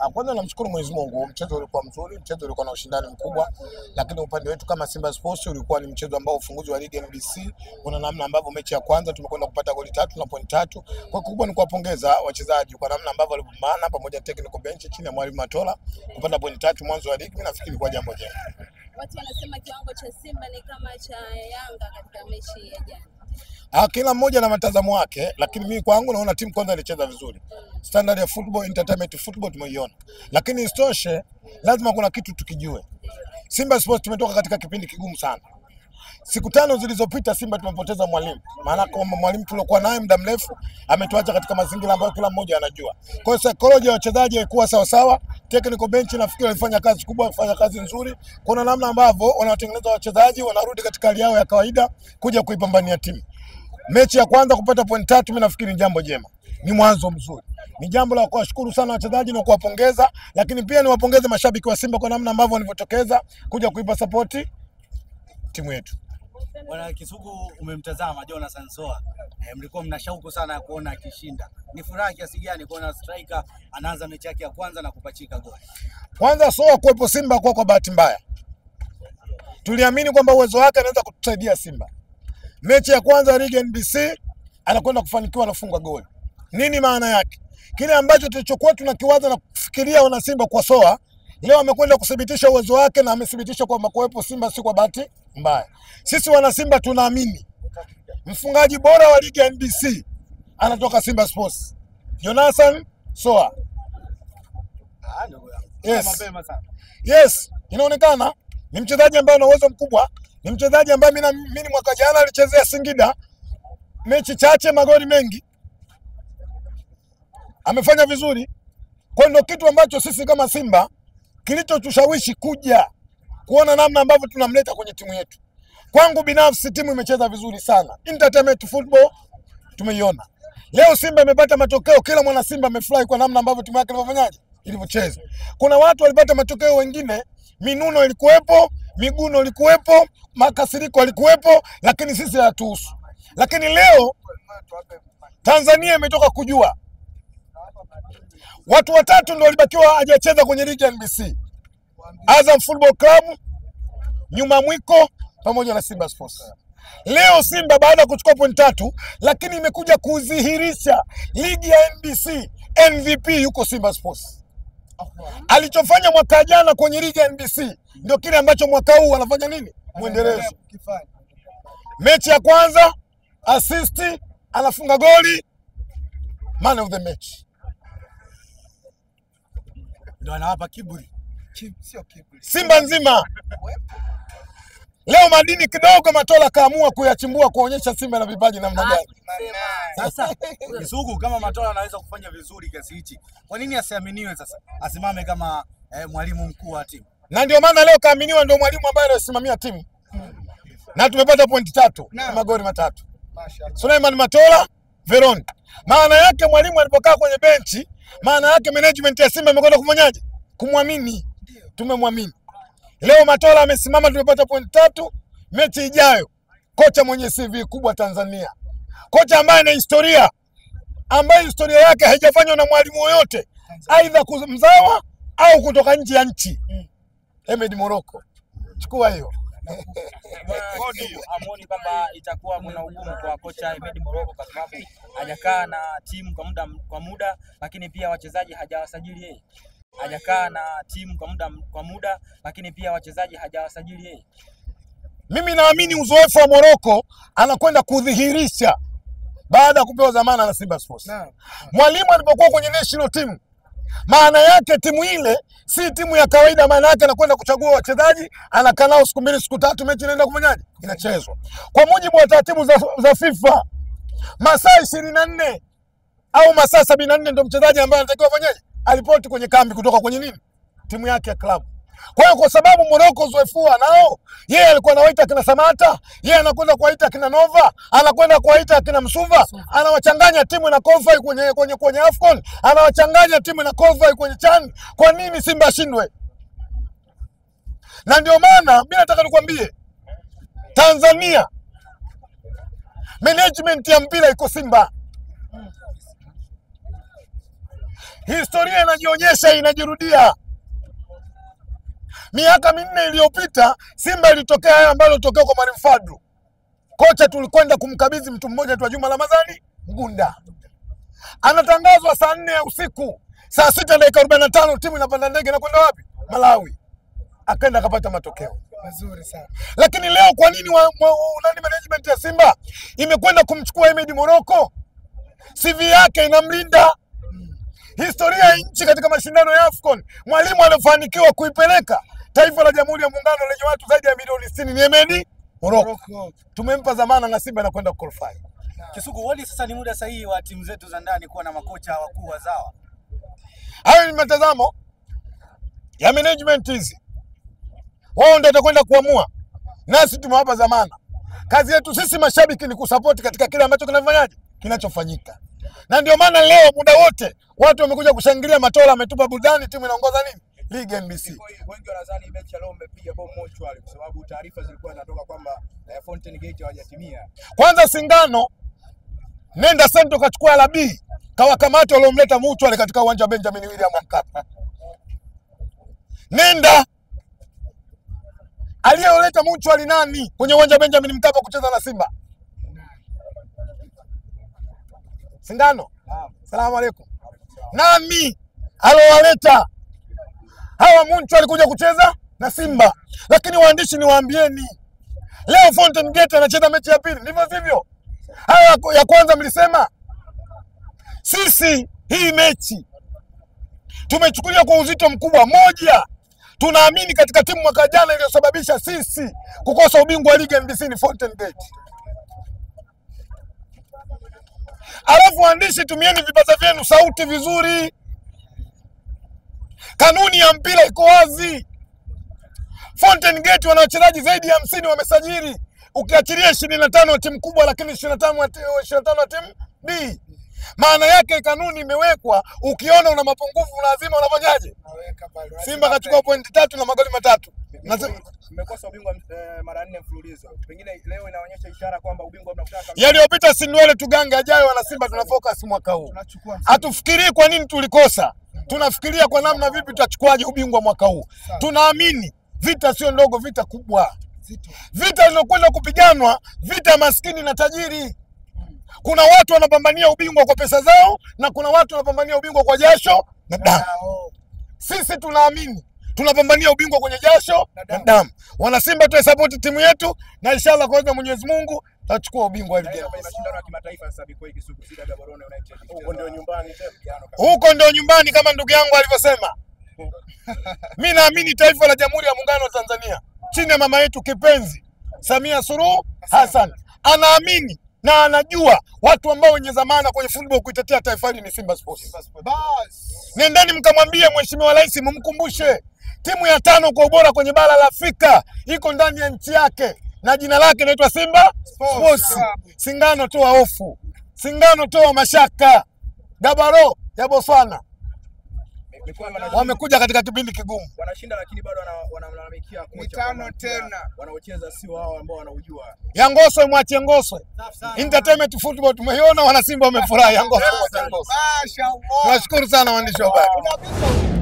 Kwanza namshukuru Mwenyezi Mungu, mchezo ulikuwa mzuri, mchezo ulikuwa na ushindani mkubwa, lakini upande wetu kama Simba Sports ulikuwa ni mchezo ambao ufunguzi wa ligi NBC, kuna namna ambavyo mechi ya kwanza tumekwenda kupata goli 3 na point 3. Kwa kubwa ni kuwapongeza wachezaji kwa namna ambavyo walipambana pamoja na technical bench chini ya Mwalimu Matola kupata point 3 mwanzo wa ligi, nafikiri kwa jambo jema. Watu wanasema kiwango cha Simba ni kama cha Yanga katika mechi ya jana. Kila mmoja na matazamo wake, lakini mimi kwangu naona timu kwanza ilicheza vizuri. Standard ya football, entertainment football tumeiona. Lakini istoshe, lazima kuna kitu tukijue. Simba Sports tumetoka katika kipindi kigumu sana. Siku 5 zilizopita Simba tumepoteza mwalimu. Maana kwamba mwalimu tuliokuwa naye muda mrefu ametuacha katika mazingira ambayo kila mmoja anajua. Kwa hiyo psychology ya wachezaji haikuwa sawa sawa. Technical bench nafikiri walifanya kazi kubwa, walifanya kazi nzuri. Kuna namna ambavyo wanawatengeneza wachezaji wanarudi katika hali yao ya kawaida kuja kuipambania timu. Mechi ya kwanza kupata point 3 mimi nafikiri ni jambo jema. Ni mwanzo mzuri. Ni jambo la kuwashukuru sana wachezaji na kuwapongeza, lakini pia niwapongeze mashabiki wa Simba kwa namna ambavyo walivyotokeza kuja kuipa support timu yetu. Bwana Kisugu, umemtazama Jonathan Soa. Mlikuwa mna shauku sana ya kuona akishinda. Ni furaha kiasi gani kuona striker anaanza mechi yake ya kwanza na kupachika goli? Kwanza Soa kuwepo Simba kwa bahati mbaya. Tuliamini kwamba uwezo wake anaweza kutusaidia Simba. Mechi ya kwanza ligi NBC anakwenda kufanikiwa na kufunga goli. Nini maana yake? Kile ambacho tulichokuwa tunakiwaza na kufikiria wana Simba kwa Soa, leo amekwenda kuthibitisha uwezo wake na amethibitisha kwamba kuwepo Simba si kwa bahati mbaya. Sisi wana Simba tunaamini mfungaji bora wa ligi NBC anatoka Simba Sports. Jonathan Soa. Yes. Yes, inaonekana ni mchezaji ambaye ana uwezo mkubwa. Ni mchezaji ambaye mimi mwaka jana alichezea Singida mechi chache magoli mengi. Amefanya vizuri. Kwa ndio kitu ambacho sisi kama Simba kilichotushawishi kuja kuona namna ambavyo tunamleta kwenye timu yetu. Kwangu binafsi timu imecheza vizuri sana. Entertainment football tumeiona. Leo Simba imepata matokeo, kila mwana Simba amefurahi kwa namna ambavyo timu yake ilivyofanyaje? Ilivyocheza. Kuna watu walipata matokeo wengine, minuno ilikuwepo, miguno ilikuwepo, makasiriko ilikuwepo, lakini sisi hatuhusu. Lakini leo Tanzania imetoka kujua watu watatu ndio walibakiwa hajacheza kwenye ligi ya NBC. Azam Football Club, Nyuma Mwiko pamoja na Simba Sports. Leo Simba baada ya kuchukua point 3 lakini imekuja kudhihirisha ligi ya NBC, MVP yuko Simba Sports. Alichofanya mwaka jana kwenye ligi ya NBC ndio kile ambacho mwaka huu anafanya nini? Muendelezo. Mechi ya kwanza assist, anafunga goli, man of the match. Ndio anawapa kiburi. Sio kiburi. Simba nzima. Leo madini kidogo Matola kaamua kuyachimbua kuonyesha Simba na vipaji namna gani. Sasa Kisugu, kama Matola anaweza kufanya vizuri kiasi hichi, kwa nini asiaminiwe sasa? Asimame kama mwalimu mkuu wa timu. Na ndio maana leo kaaminiwa ndio mwalimu ambaye anasimamia timu. Na tumepata point 3 na magoli 3. Suleiman Matola, Veron. Maana yake mwalimu alipokaa kwenye benchi, maana yake management ya Simba imekwenda kufanyaje? Kumwamini. Tumemwamini. Leo Matola amesimama, tumepata point 3. Mechi ijayo kocha mwenye CV kubwa Tanzania. Kocha ambaye ana historia, ambaye historia yake haijafanywa na mwalimu yoyote, aidha kumzawa au kutoka nje ya nchi. Ahmed Morocco. Chukua hiyo. Kodi amuoni kwamba itakuwa kuna ugumu kwa kocha Ahmed Morocco kwa sababu hajakaa na timu kwa muda, lakini pia wachezaji hajawasajili yeye. Hajakaa na timu kwa muda, lakini pia wachezaji hajawasajili yeye. Mimi naamini uzoefu wa Morocco anakwenda kudhihirisha baada ya kupewa dhamana na Simba Sports. Mwalimu alipokuwa kwenye national team, maana yake timu ile si timu ya kawaida, maana yake anakwenda kuchagua wachezaji, anakaa nao siku 2 siku 3, mechi inaenda kufanyaje? Inachezwa. Kwa mujibu wa taratibu za FIFA, masaa 24 au masaa 74 ndio mchezaji ambaye anatakiwa afanyaje? Alipoti kwenye kambi kutoka kwenye nini? Timu yake ya klabu. Kwa hiyo kwa sababu Morocco uzoefu nao, yeye alikuwa anawaita kina Samata, yeye anakwenda kuwaita kina Nova, anakwenda kuwaita kina Msuva, anawachanganya timu na qualify kwenye AFCON, anawachanganya timu na qualify kwenye CHAN. Kwa nini Simba ashindwe? Na ndio maana mimi nataka nikwambie, Tanzania management ya mpira iko Simba. Historia inajionyesha, inajirudia. Miaka 4 iliyopita Simba ilitokea haya ambalo tokea kwa Mwalimu Fadlu. Kocha tulikwenda kumkabidhi mtu mmoja tu, Juma Ramadhani Mgunda. Anatangazwa saa 4 ya usiku. Saa 6 dakika 45 timu inapanda ndege na kwenda wapi? Malawi. Akaenda akapata matokeo mazuri sana. Lakini leo kwa nini management ya Simba imekwenda kumchukua Ahmed Morocco? CV yake inamlinda. Historia ya nchi katika mashindano ya AFCON, mwalimu aliyofanikiwa kuipeleka taifa la Jamhuri ya Muungano lenye watu zaidi ya milioni 60 ni Ahmed Morocco. Tumempa zamana na Simba inakwenda qualify. Kisugu, wali sasa ni muda sahihi wa timu zetu za ndani kuwa na makocha wakuu wazawa. Hayo ni matazamo ya management hizi. Wao ndio watakwenda kuamua. Nasi tumewapa zamana. Kazi yetu sisi mashabiki ni kusupport katika kile ambacho kinafanyaje? Kinachofanyika. Na ndio maana leo muda wote watu wamekuja kushangilia Matola ametupa burudani, timu inaongoza nini? Ligi NBC. Wengi wanadhani mechi leo mmepiga bomu mochwali kwa sababu taarifa zilikuwa zinatoka kwamba Fountain Gate hawajatimia. Kwanza Singano nenda Sento kachukua la B, kawakamata waliomleta Muchwale katika uwanja wa Benjamin William Mkapa. Nenda aliyoleta Muchwale nani kwenye uwanja wa Benjamin Mkapa kucheza na Simba? Singano. Salamu alaykum. Nani alowaleta hawa Muchwale kuja kucheza na Simba? Lakini waandishi niwaambieni, leo Fountain Gate anacheza mechi ya pili, ndivyo sivyo? Haya ya kwanza mlisema. Sisi hii mechi tumechukulia kwa uzito mkubwa. Moja, tunaamini katika timu mwaka jana iliyosababisha sisi kukosa ubingwa wa ligi NBC ni Fountain Gate. Alafu waandishi, tumieni vipaza vyenu sauti vizuri. Kanuni ya mpira iko wazi. Fountain Gate wana wachezaji zaidi ya 50 wamesajili. Ukiachilia 25 wa timu kubwa, lakini 25 wa timu B. Maana yake kanuni imewekwa, ukiona una mapungufu lazima unafanyaje? Simba kachukua pointi 3 na magoli 3. Mmekosa ubingwa mara 4 mfululizo. Pengine leo inaonyesha ishara kwamba ubingwa mnataka. Yaliyopita si ndwele tugange, ajayo wana Simba tuna focus mwaka huu. Hatufikirii kwa nini tulikosa. Tunafikiria kwa namna vipi tutachukuaje ubingwa mwaka huu. Tunaamini vita sio ndogo, vita kubwa. Vita linokwenda kupiganwa, vita maskini na tajiri. Kuna watu wanapambania ubingwa kwa pesa zao na kuna watu wanapambania ubingwa kwa jasho na damu. Sisi tunaamini tunapambania ubingwa kwenye jasho na damu. Wana Simba tu support timu yetu na inshallah kwa uwezo wa Mwenyezi Mungu tutachukua ubingwa wa ligi. Mashindano ya kimataifa sasa biko hiki Kisugu Sida Gaborone United. Huko ndio nyumbani tena. Huko ndio nyumbani kama ndugu yangu alivyosema. Mimi naamini taifa la Jamhuri ya Muungano wa Tanzania chini ya mama yetu kipenzi Samia Suluhu Hassan anaamini na anajua watu ambao wenye zamana kwenye football kuitetea taifa hili ni Simba Sports. Nendeni mkamwambie Mheshimiwa Rais, mumkumbushe timu ya 5 kwa ubora kwenye bara la Afrika iko ndani ya nchi yake na jina lake linaitwa Simba Sports. Singano toa hofu, Singano toa mashaka. Gabaro ya Botswana wamekuja katika kipindi kigumu. Wanashinda lakini bado wanamlalamikia kocha. 5 tena. Wanaocheza sio wao ambao wanaujua. Ya Ngoswe mwache Ngoswe. Entertainment football tumeiona, wana Simba wamefurahi. Ya Ngoswe mwache Ngoswe. Mashaallah. Tunashukuru sana waandishi wa habari.